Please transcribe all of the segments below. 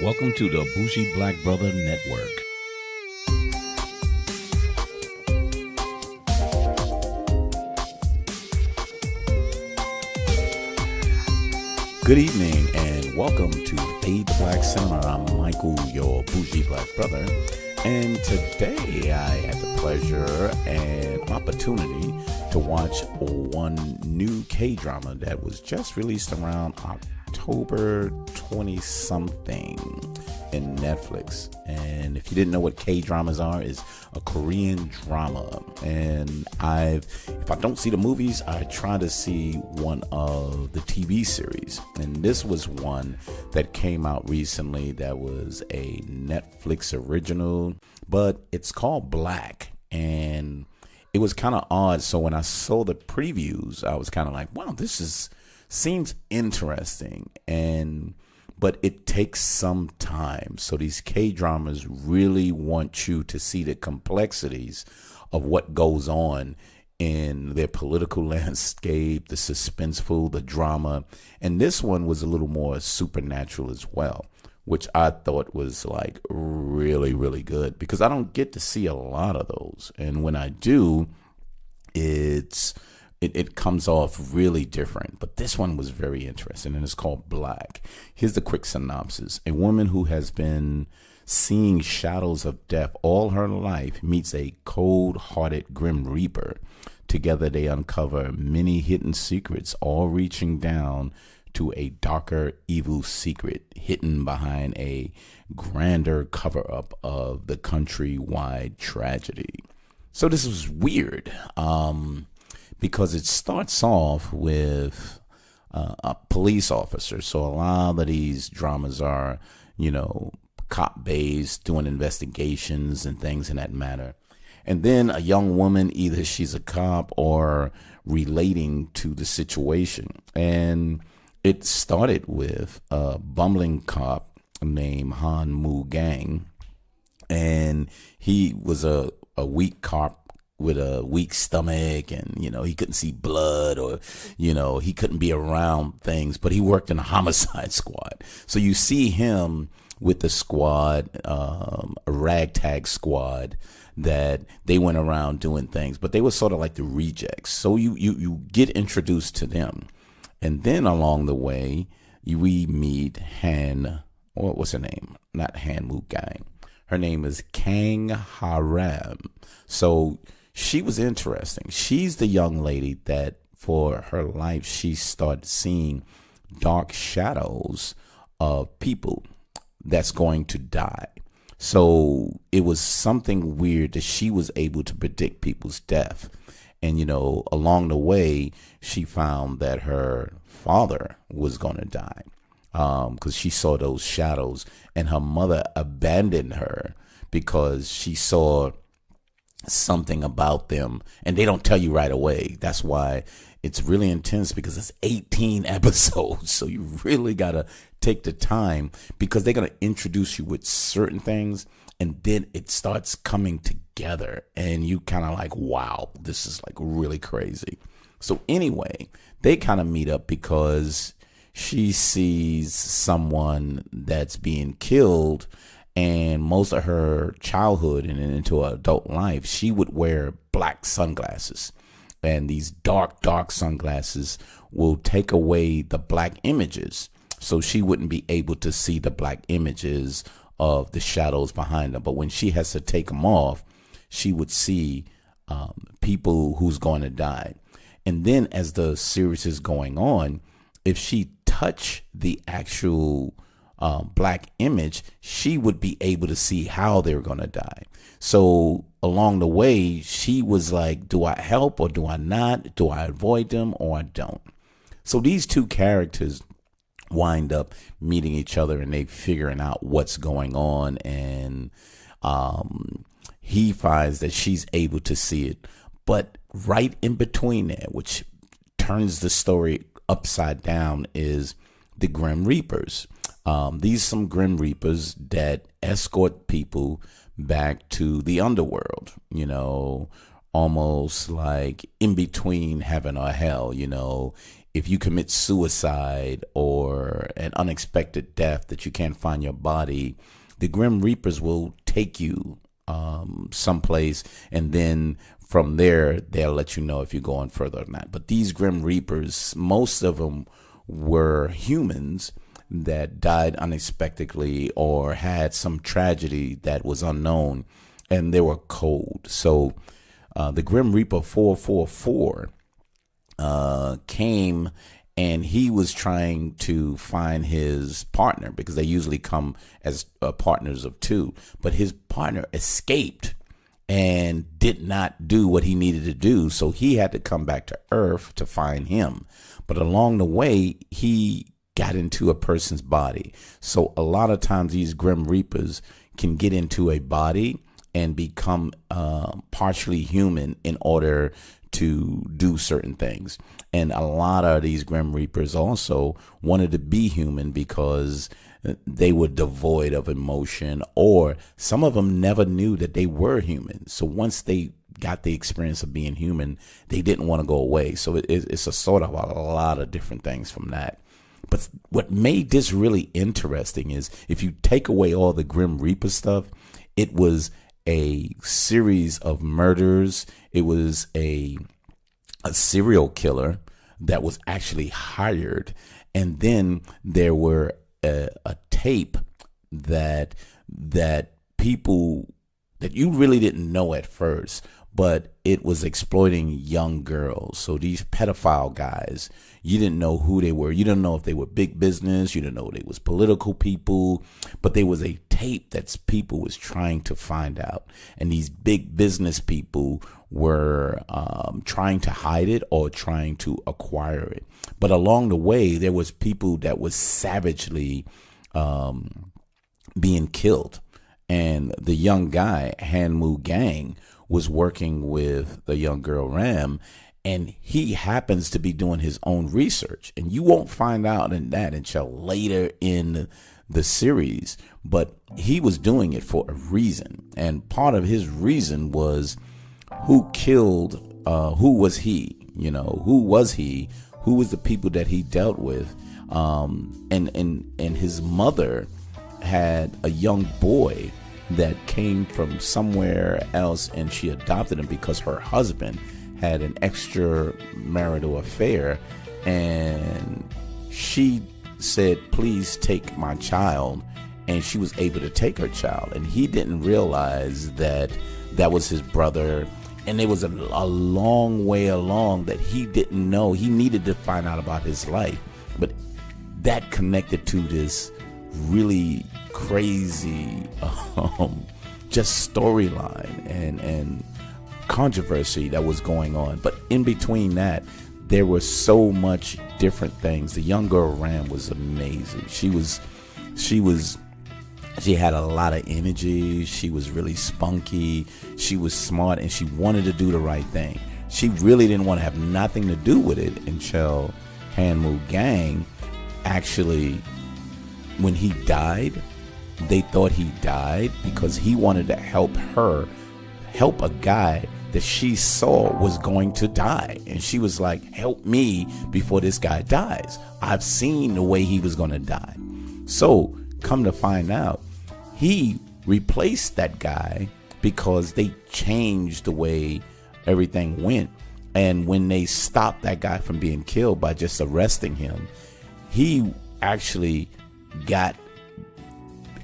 Welcome to the Bougie Black Brother Network. Good evening and welcome to Fade the Black Cinema. I'm Michael, your Bougie Black Brother. And today I had the pleasure and opportunity to watch one new K-drama that was just released around October 20-something in Netflix. And if you didn't know what K-dramas are, is a Korean drama. And if I don't see the movies, I try to see one of the TV series. And this was one that came out recently that was a Netflix original, but it's called Black. And it was kind of odd. So when I saw the previews, I was kind of like, wow, seems interesting. But it takes some time. So these K-dramas really want you to see the complexities of what goes on in their political landscape, the suspenseful, the drama. And this one was a little more supernatural as well, which I thought was like really, really good because I don't get to see a lot of those. And when I do, it comes off really different. But this one was very interesting, and it's called Black. Here's the quick synopsis. A woman who has been seeing shadows of death all her life meets a cold-hearted Grim Reaper. Together they uncover many hidden secrets, all reaching down to a darker, evil secret hidden behind a grander cover-up of the countrywide tragedy. So this was weird. Because it starts off with a police officer. So a lot of these dramas are, cop-based, doing investigations and things in that manner. And then a young woman, either she's a cop or relating to the situation. And it started with a bumbling cop named Han Moo Gang. And he was a weak cop with a weak stomach, and he couldn't see blood, or he couldn't be around things, but he worked in a homicide squad. So you see him with the squad, a ragtag squad, that they went around doing things, but they were sort of like the rejects. So you get introduced to them, and then along the way we meet what's her name? Not Han Moo Gang. Her name is Kang Haram. So she was interesting. She's the young lady that for her life, she started seeing dark shadows of people that's going to die. So it was something weird that she was able to predict people's death. And, along the way, she found that her father was going to die because she saw those shadows, and her mother abandoned her because she saw something about them, and they don't tell you right away. That's why it's really intense, because it's 18 episodes. So you really got to take the time, because they're going to introduce you with certain things, and then it starts coming together, and you kind of like, wow, this is like really crazy. So anyway, they kind of meet up because she sees someone that's being killed. And most of her childhood and into her adult life, she would wear black sunglasses. And these dark sunglasses will take away the black images. So she wouldn't be able to see the black images of the shadows behind them. But when she has to take them off, she would see people who's going to die. And then as the series is going on, if she touch the actual black image, she would be able to see how they're going to die. So along the way, she was like, do I help or do I not? Do I avoid them or I don't? So these two characters wind up meeting each other, and they figuring out what's going on. And he finds that she's able to see it. But right in between there, which turns the story upside down, is the Grim Reapers. These some Grim Reapers that escort people back to the underworld, almost like in between heaven or hell. If you commit suicide or an unexpected death that you can't find your body, the Grim Reapers will take you someplace, and then from there they'll let you know if you're going further or not. But these Grim Reapers, most of them were humans that died unexpectedly or had some tragedy that was unknown, and they were cold. So the Grim Reaper 444 came, and he was trying to find his partner, because they usually come as partners of two. But his partner escaped and did not do what he needed to do, so he had to come back to Earth to find him. But along the way, he got into a person's body. So a lot of times these Grim Reapers can get into a body and become partially human in order to do certain things. And a lot of these Grim Reapers also wanted to be human because they were devoid of emotion, or some of them never knew that they were human. So once they got the experience of being human, they didn't want to go away. So it's a sort of a lot of different things from that. But what made this really interesting is, if you take away all the Grim Reaper stuff, it was a series of murders. It was a serial killer that was actually hired. And then there were a tape that people that you really didn't know at first, but it was exploiting young girls. So these pedophile guys, you didn't know who they were. You didn't know if they were big business. You didn't know they was political people. But there was a tape that people was trying to find out. And these big business people were trying to hide it or trying to acquire it. But along the way, there was people that was savagely being killed. And the young guy, Hanmu Gang, was working with the young girl Ram, and he happens to be doing his own research. And you won't find out in that until later in the series, but he was doing it for a reason. And part of his reason was who killed, who was he, who was he, who was the people that he dealt with. And his mother had a young boy that came from somewhere else, and she adopted him because her husband had an extramarital affair, and she said, please take my child, and she was able to take her child. And he didn't realize that that was his brother, and it was a long way along that he didn't know. He needed to find out about his life, but that connected to this really crazy just storyline and controversy that was going on. But in between that, there were so much different things. The young girl Ram was amazing. She had a lot of energy. She was really spunky. She was smart, and she wanted to do the right thing. She really didn't want to have nothing to do with it until Hanmu Gang actually, when he died, they thought he died because he wanted to help a guy that she saw was going to die. And she was like, help me before this guy dies. I've seen the way he was going to die. So come to find out, he replaced that guy because they changed the way everything went. And when they stopped that guy from being killed by just arresting him, he actually got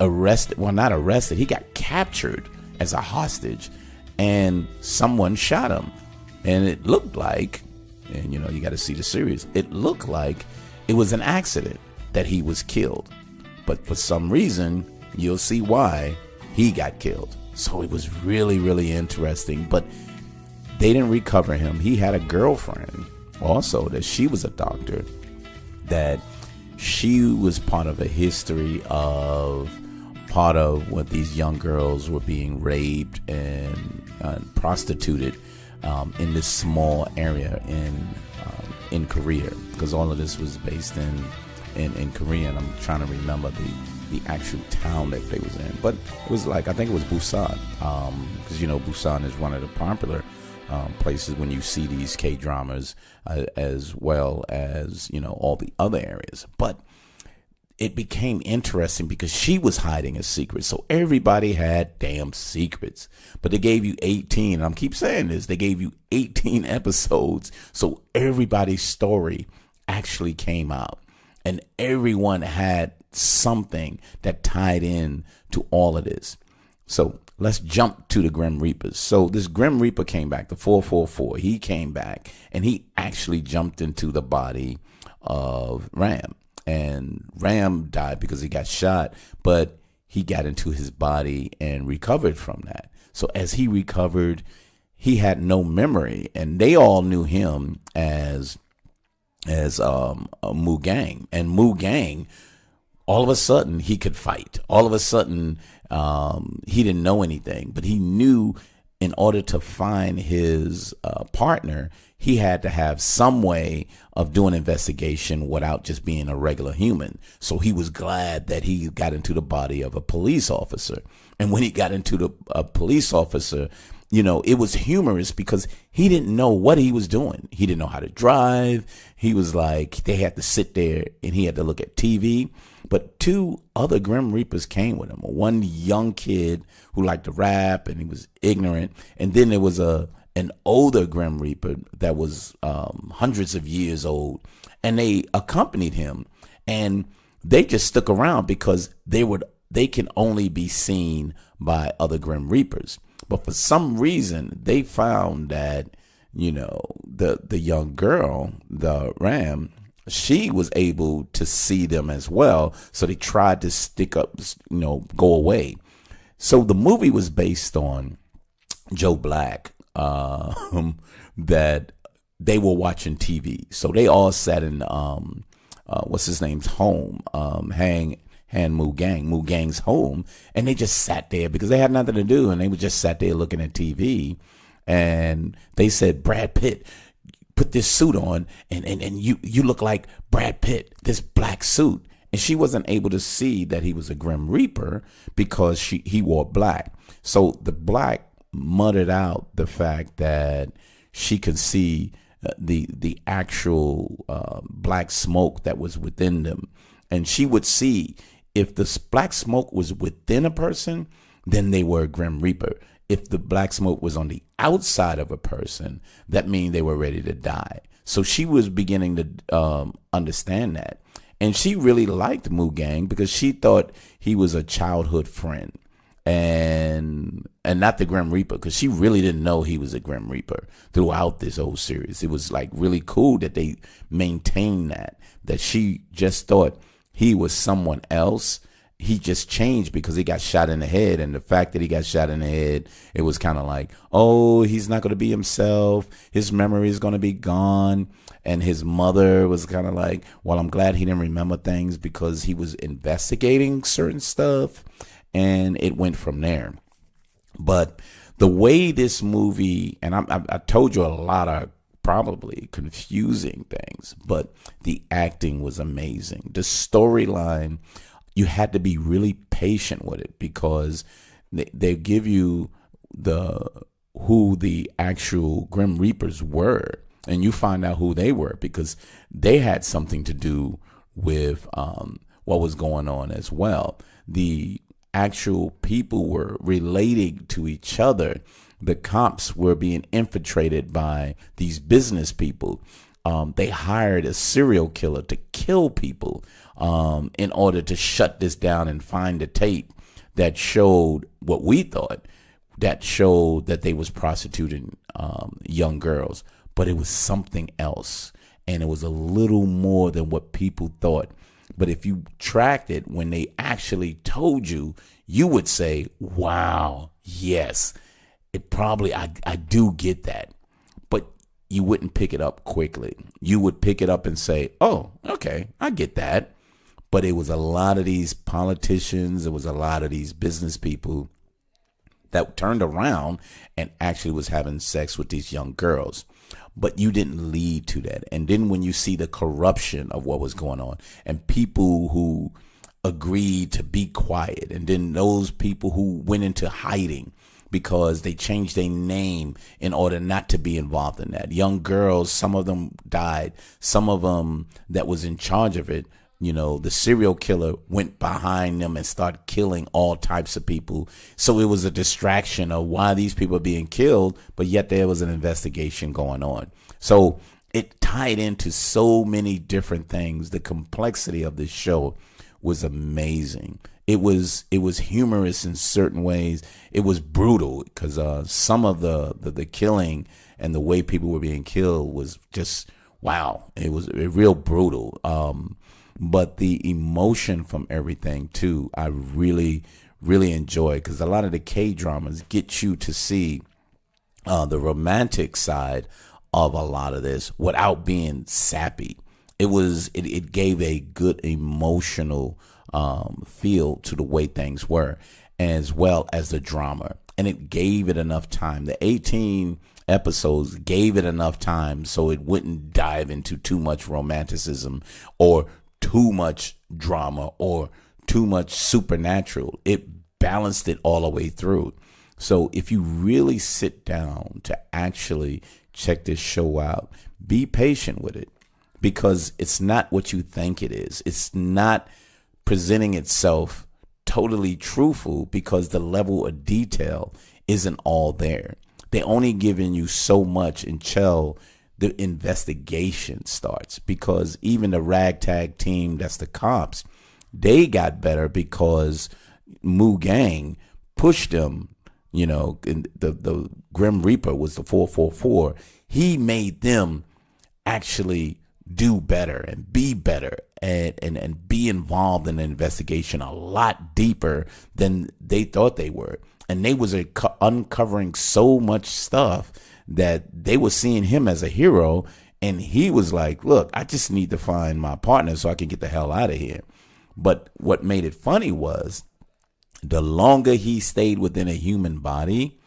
arrested. Well, not arrested. He got captured as a hostage, and someone shot him. And it looked like, and you got to see the series, it looked like it was an accident that he was killed. But for some reason, you'll see why he got killed. So it was really, really interesting. But they didn't recover him. He had a girlfriend also that she was a doctor, that she was part of a history of what these young girls were being raped and prostituted in this small area in Korea, because all of this was based in Korea. And I'm trying to remember the actual town that they was in, but it was like, I think it was Busan, because Busan is one of the popular places when you see these K-dramas, as well as, all the other areas. But it became interesting because she was hiding a secret. So everybody had damn secrets, but they gave you 18. And I'm keep saying this. They gave you 18 episodes. So everybody's story actually came out, and everyone had something that tied in to all of this. So let's jump to the Grim Reapers. So this Grim Reaper came back, the 444. He came back, and he actually jumped into the body of Ram. And Ram died because he got shot, but he got into his body and recovered from that. So as he recovered, he had no memory, and they all knew him as Mu Gang. And Mu Gang, all of a sudden, he could fight. All of a sudden, he didn't know anything, but he knew in order to find his partner, he had to have some way of doing investigation without just being a regular human. So he was glad that he got into the body of a police officer. And when he got into a police officer, it was humorous because he didn't know what he was doing. He didn't know how to drive. He was like, they had to sit there and he had to look at TV. But two other Grim Reapers came with him. One young kid who liked to rap and he was ignorant. And then there was an older Grim Reaper that was hundreds of years old. And they accompanied him. And they just stuck around because they can only be seen by other Grim Reapers. But for some reason, they found that, the young girl, the Ram, she was able to see them as well. So they tried to stick up, go away. So the movie was based on Joe Black, that they were watching TV. So they all sat in, what's his name's home, Mu Gang's home, and they just sat there because they had nothing to do, and they would just sat there looking at TV. And they said, Brad Pitt, put this suit on, and you look like Brad Pitt, this black suit. And she wasn't able to see that he was a Grim Reaper because he wore black. So the black muttered out the fact that she could see the actual black smoke that was within them. And she would see if the black smoke was within a person, then they were a Grim Reaper. If the black smoke was on the outside of a person, that means they were ready to die. So she was beginning to understand that. And she really liked Mu Gang because she thought he was a childhood friend and not the Grim Reaper, because she really didn't know he was a Grim Reaper throughout this whole series. It was like really cool that they maintained that she just thought he was someone else. He just changed because he got shot in the head. And the fact that he got shot in the head, it was kind of like, oh, he's not going to be himself. His memory is going to be gone. And his mother was kind of like, well, I'm glad he didn't remember things because he was investigating certain stuff. And it went from there. But the way this movie, and I told you a lot of probably confusing things, but the acting was amazing. The storyline, you had to be really patient with it because they give you who the actual Grim Reapers were, and you find out who they were because they had something to do with what was going on as well. The actual people were relating to each other. The cops were being infiltrated by these business people. They hired a serial killer to kill people in order to shut this down and find a tape that showed what we thought, that showed that they was prostituting young girls. But it was something else. And it was a little more than what people thought. But if you tracked it, when they actually told you, you would say, wow, yes, it probably, I do get that. But you wouldn't pick it up quickly. You would pick it up and say, oh, okay, I get that. But it was a lot of these politicians, it was a lot of these business people that turned around and actually was having sex with these young girls. But you didn't lead to that. And then when you see the corruption of what was going on and people who agreed to be quiet, and then those people who went into hiding because they changed their name in order not to be involved in that. Young girls, some of them died. Some of them that was in charge of it, the serial killer went behind them and started killing all types of people. So it was a distraction of why these people are being killed, but yet there was an investigation going on. So it tied into so many different things. The complexity of this show was amazing. It was humorous in certain ways. It was brutal because some of the killing and the way people were being killed was just wow. It was real brutal. But the emotion from everything too, I really, really enjoy, because a lot of the K-dramas get you to see the romantic side of a lot of this without being sappy. It gave a good emotional feel to the way things were, as well as the drama. And it gave it enough time. The 18 episodes gave it enough time so it wouldn't dive into too much romanticism or too much drama or too much supernatural. It balanced it all the way through. So if you really sit down to actually check this show out, be patient with it, because it's not what you think it is. It's not presenting itself totally truthful, because the level of detail isn't all there. They only giving you so much until the investigation starts, because even the ragtag team, that's the cops, they got better because Mu Gang pushed them. And the Grim Reaper was the 444. He made them actually do better and be better and be involved in the investigation a lot deeper than they thought they were. And they was uncovering so much stuff that they were seeing him as a hero. And he was like, look, I just need to find my partner so I can get the hell out of here. But what made it funny was the longer he stayed within a human body,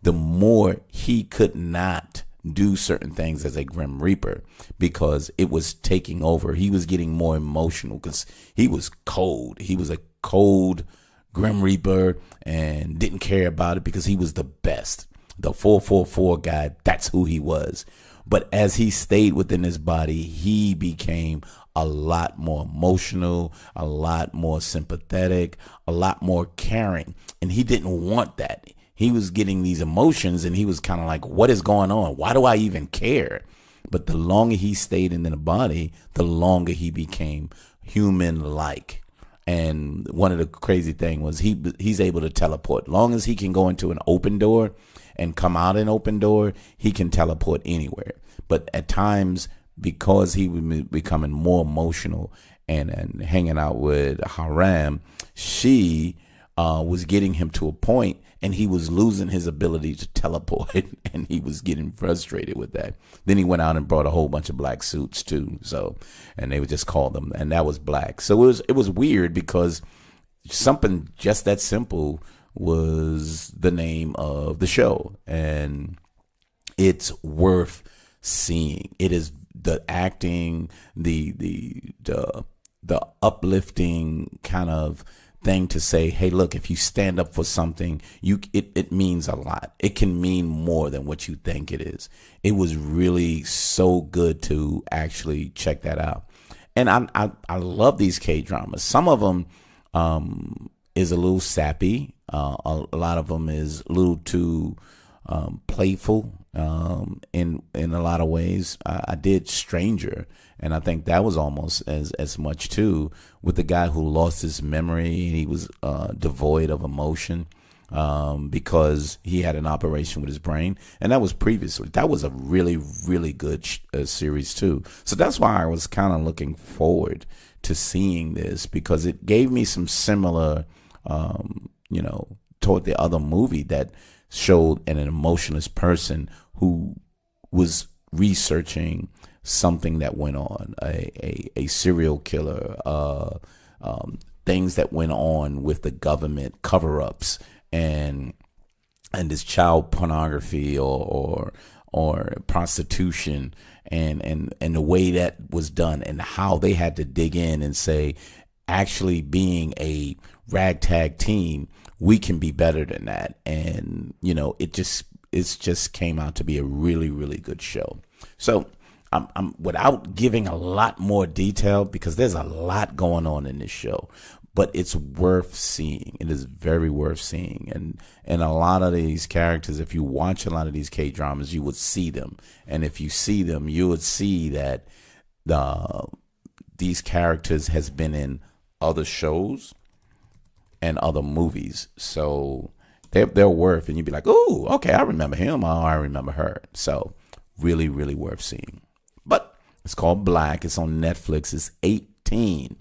the more he could not do certain things as a Grim Reaper, because it was taking over. He was getting more emotional because he was cold. He was a cold Grim Reaper and didn't care about it because he was the best. The 444 guy, that's who he was. But as he stayed within his body, he became a lot more emotional, a lot more sympathetic, a lot more caring. And he didn't want that. He was getting these emotions and he was kind of like, what is going on? Why do I even care? But the longer he stayed in the body, the longer he became human-like. And one of the crazy thing was he's able to teleport. Long as he can go into an open door and come out an open door, he can teleport anywhere. But at times, because he was becoming more emotional and hanging out with Haram, she was getting him to a point, and he was losing his ability to teleport, and he was getting frustrated with that. Then he went out and brought a whole bunch of black suits too. So, and they would just call them, and that was black. So it was weird, because something just that simple was the name of the show, and it's worth seeing. It is the acting, the uplifting kind of thing to say, hey, look, if you stand up for something, it means a lot. It can mean more than what you think it is. It was really so good to actually check that out. And I love these K-dramas. Some of them is a little sappy. A lot of them is a little too playful in a lot of ways. I did Stranger, and I think that was almost as much too, with the guy who lost his memory. He was devoid of emotion because he had an operation with his brain, and that was previously. That was a really, really good series too. So that's why I was kind of looking forward to seeing this, because it gave me some similar, toward the other movie that showed an emotionless person who was researching something that went on, a serial killer, things that went on with the government cover-ups, and this child pornography or prostitution, and the way that was done, and how they had to dig in and say, actually being a ragtag team, we can be better than that. And, it's just came out to be a really, really good show. So I'm without giving a lot more detail, because there's a lot going on in this show, but it's worth seeing. It is very worth seeing. And a lot of these characters, if you watch a lot of these K-dramas, you would see them. And if you see them, you would see that these characters has been in other shows and other movies. So they're worth, and you'd be like, oh, okay, I remember him, or I remember her. So really, really worth seeing. But it's called Black. It's on Netflix. It's 18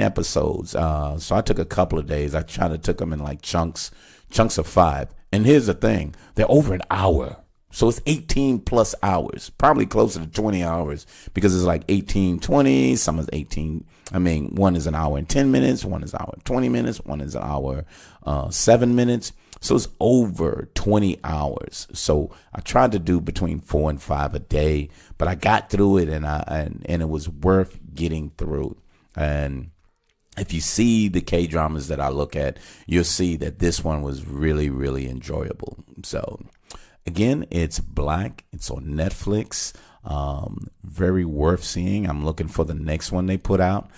episodes. So I took a couple of days. I took them in like chunks of 5. And here's the thing. They're over an hour. So it's 18 plus hours, probably closer to 20 hours, because it's like 18, 20, some is 18. One is an hour and 10 minutes. One is an hour and 20 minutes. One is an hour, 7 minutes. So it's over 20 hours. So I tried to do between 4 and 5 a day, but I got through it, and it was worth getting through. And if you see the K-dramas that I look at, you'll see that this one was really, really enjoyable. So again, it's Black. It's on Netflix. Very worth seeing. I'm looking for the next one they put out,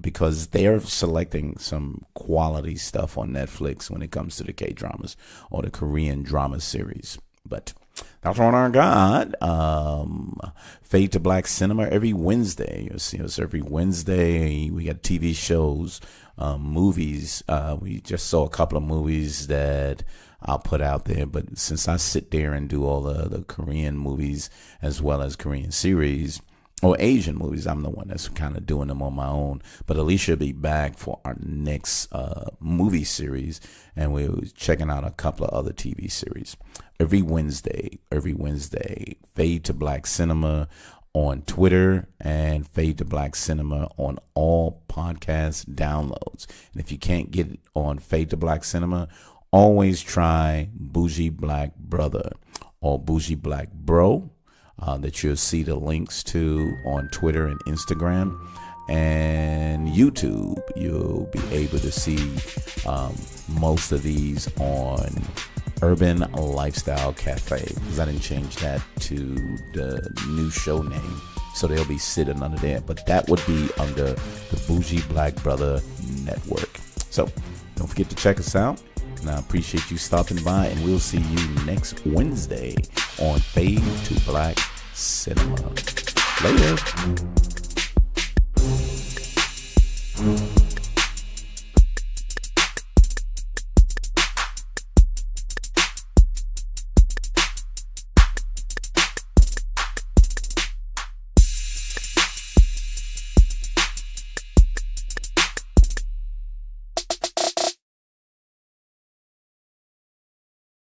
because they're selecting some quality stuff on Netflix when it comes to the K-dramas or the Korean drama series. But that's what I got. Fade to Black Cinema every Wednesday. You'll see us every Wednesday. We got TV shows, movies. We just saw a couple of movies that I'll put out there, but since I sit there and do all the Korean movies as well as Korean series or Asian movies, I'm the one that's kind of doing them on my own. But Alicia will be back for our next movie series, and we're checking out a couple of other TV series every Wednesday. Fade to Black Cinema on Twitter, and Fade to Black Cinema on all podcast downloads. And if you can't get it on Fade to Black Cinema, always try Bougie Black Brother or Bougie Black Bro, that you'll see the links to on Twitter and Instagram and YouTube. You'll be able to see most of these on Urban Lifestyle Cafe, because I didn't change that to the new show name, so they'll be sitting under there. But that would be under the Bougie Black Brother Network. So don't forget to check us out. And I appreciate you stopping by, and we'll see you next Wednesday on Fade to Black Cinema. Later.